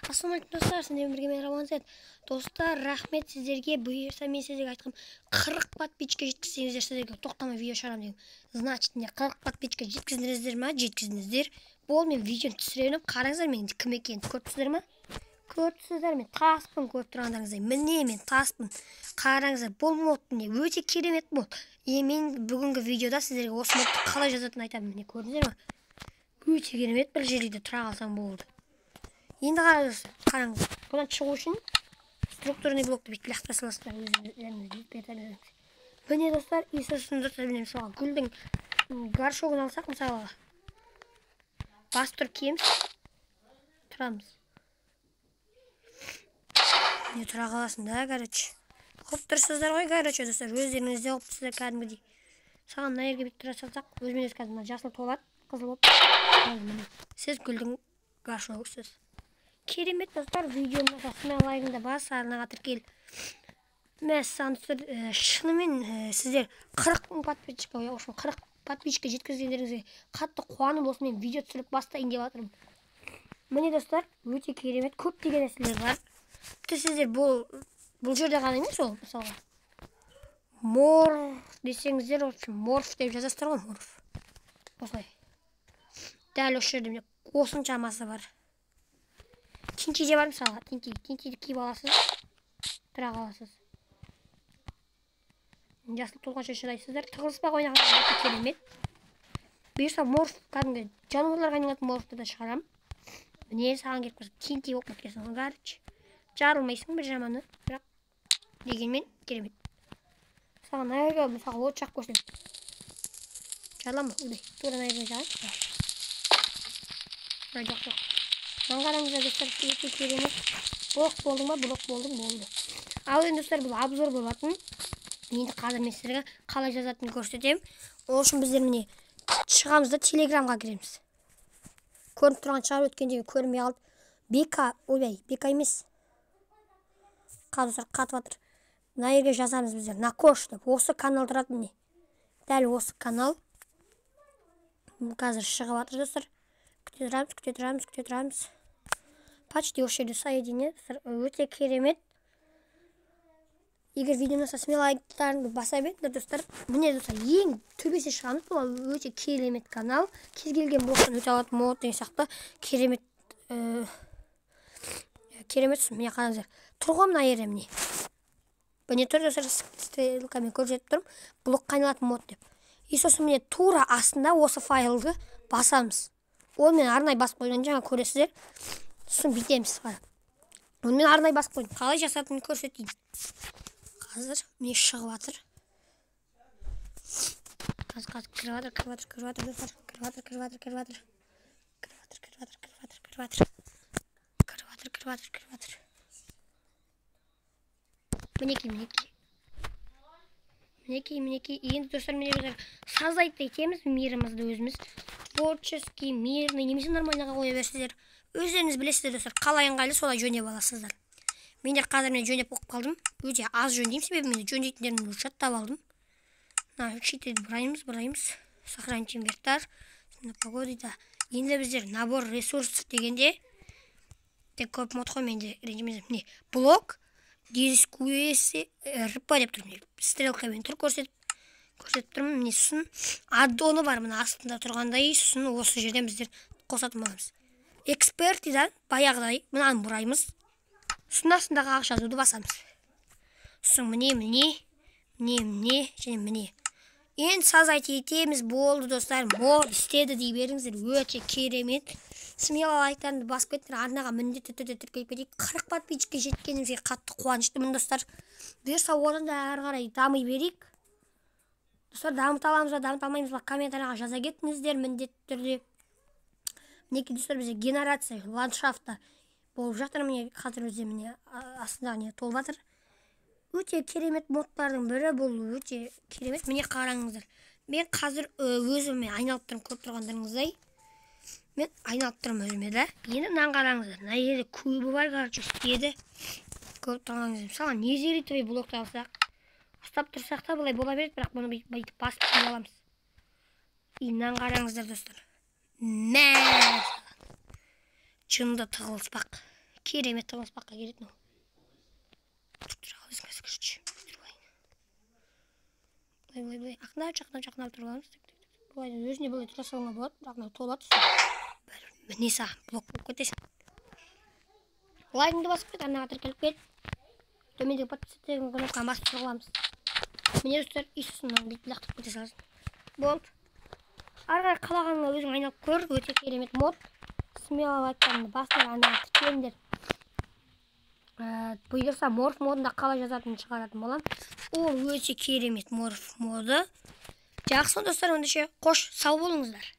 Ассалаумалейкум достар, сіздермен бірге мен Рамазан. Достар, рахмет сіздерге. Бұйырса мен сіздерге айтқым 40 подписчикке жеткізсеңіздер сіздерге тоқтамай видео шығарамын деген. Значит, не 40 подписчикке жеткіздіңіздер ма? Жеткіздіңіздер. Бол мен видеоны түсіремін. Қараңыздар мен кім екенін көріпсіздер ма? Көріпсіздер, мен таспын көріп тұрғандарыңыздай. Міне мен таспын. Қараңыздар, бұл мод не өте керемет мод. Мен бүгінгі видеода сіздерге осы модты қалай жазатынын айтамын. Міне көрдіңіздер ма? Өте керемет, бір жерде тұра қалсам болды. Енді қараңыз, бұдан шығу үшін структурный блокты бүйтіп лақтыра саласыздар өздеріңіз. Міне достар, иісірсін достар, міне мысалға гүлдің горшогын алсақ, мысалға бас тұрып киеміз, тұрамыз. Міне тұра қаласың да, короче. Қоп тұрсыздар ғой, короче, достар, өздеріңізде қоп тұрсыздар кәдімгідей. Саған мына жерге бүйтіп тұра салсақ, өзімен өз кәдімгі жасыл толады, қызыл болып. Сіз гүлдің горшогысыз. Керемет достар, видеоны жасымен лайкыңда бас, арнаға тіркел. Мәссаған достар, шынымен сіздер 40 подписчикке жеткізгендеріңізге қатты қуанып болсын, мен видео түсіріп бастайын деп жатырмын. Міне достар, өте керемет, көптеген нәрселер бар. Сіздер бұл жерде ғана емес ол, мысалға морф десеңіздер, морф деп жазасыздар ғой, морф. Осылай. Дәл осы жерде осыншамасы бар. Тинкиде бар мысалға, тинкиді киіп аласыз, тұра қаласыз. Жасыл толғанша шыдайсыздар, тығылыспақ ойнаған өте керемет. Бұйырса морф, кәдімгі жануарларға айналатын морфты да шығарам. Міне саған келіп көрсет, тинки болып кеткенсің, гарч. Жарылмайсың бір жаманы, бірақ дегенмен керемет. Саған айырға, мысалға от шақ көрсет. Жарылам ба? Тура айырға жағайын. Жоқ. Маңғараңызда достар, өте керемет. Блок болдың ба? Блок болдың, болды. Ал енді достар, бұл обзор болатын. Енді қазір мен сіздерге қалай жазатынын көрсетемін. Ол үшін біздер міне шығамызда телеграмға кіреміз. Көрініп тұрған шығар, өткендегі көрінбей қалды. Бека емес. Қазір қатып жатыр. Мына жерге жазамыз біздер. Накош деп. Осы канал тұрады міне. Дәл осы канал. Қазір шығып жатыр достар. Күте тұрамыз. Почти осы жерде соединение. Өте керемет. Егер видеоны смело лайктарыңды баса беріңдер достар. Міне достар, ең төбесі шығамыз. Бұл өте керемет канал. Кез келген блоктан өте алатын мод деген сияқты керемет. Керемет сұм. Міне қараңыздар. Тұрғым мына жерде міне. Міне тұр достар, стрелкамен көрсетіп тұрмын. Блок қайналатын мод деп. И сосын міне тура астында осы файлды басамыз. Ол мен арнай басып қойған жаңа көресіздер. Сосын бітеміз. Ол мен арнай басып қойдым. Қалай жасатынын көрсетейін. Қазір міне шығып жатыр. Қазір кіріп жатыр. Мінекей. Енді достар, міне сазайды етеміз мирімізді өзіміз. Творческий, мирный, немесе нормальныға қоя берсіздер. Өздеріңіз білесіздер достар, қалай ыңғайлы солай жөндеп аласыздар. Мендер қазір мен жөндеп оқып қалдым. Өте аз жөндеймін, себебі мен жөндейтіндерімді жаттап алдым. Учитель бұраймыз. Сохранить инвентарь. Енді біздер набор ресурсов дегенде көп мод қой, менде ренжімейсің. Блок, дискуэсі, рыпа деп тұрмын. Стрелкамен тұр көрсетіп тұрмын. Міне сұсын аддоны бар, мына астында тұрғандай. Сұсын осы жерден біздер қосатын боламыз. Экспертидан баяғыдай мынаны бұраймыз. Сұсын астындағы ақ жазуды басамыз. Сұсын міне. Енді сазайды етеміз, болды достар. Мод істеді дей беріңіздер, өте керемет. Смело лайктарыңды басып кеттіңдер, арнаға міндетті түрде тіркеліп кетейік. 40 подписчикке жеткеніңізге қатты қуаныштымын достар. Бұйырса одан да әрі қарай дами берейік. Достар, дамыта аламыз ба, дамыта алмаймыз ба, комментарияға жаза кетіңіздер міндетті түрде. Мінекей достар, бізде генерация ландшафта болып жатыр. Міне қазір өзде міне астында не толып жатыр. Өте керемет модтардың бірі, бұл өте керемет. Міне қараңыздар. Мен қазір өзіме айналып тұрмын, көріп тұрғандарыңыздай. Мен айналып тұрмын өзіме да. Енді мынаны қараңыздар. Мына жерде көбі бар, короче, істеді. Көріп тұрғаныңыздай. Мысалы, незеритовый блокты алсақ, ұстап тұрсақ та былай бола береді, бірақ бұны бүйтіп басып аламыз. И мынаны қараңыздар достар. Жынды тығылыспақ. Керемет баспаққа келетін. Ой, ақнап тұрғанымыз. Өзіне бөле тұра салуға болады, бірақ толады. Міне са, блок болып кетесің. Лайкыңды басып кет, арнаға тіркеліп кет. Төмендегі подписаться кнопканы басып тұрғыламыз. Міне достар, Иисусымнан бүйтіп лақтырып кете саласың. Болды. Арғай қалағаныңа өзің айналып көр, өте керемет мод. Смело лайктарыңды басыңдар, арнаға тіркеліңдер. Бұйырса морф модында қалай жазатынын шығаратын болам. Ол өте керемет морф моды. Жақсы достар, ондайша қош, сау болыңыздар.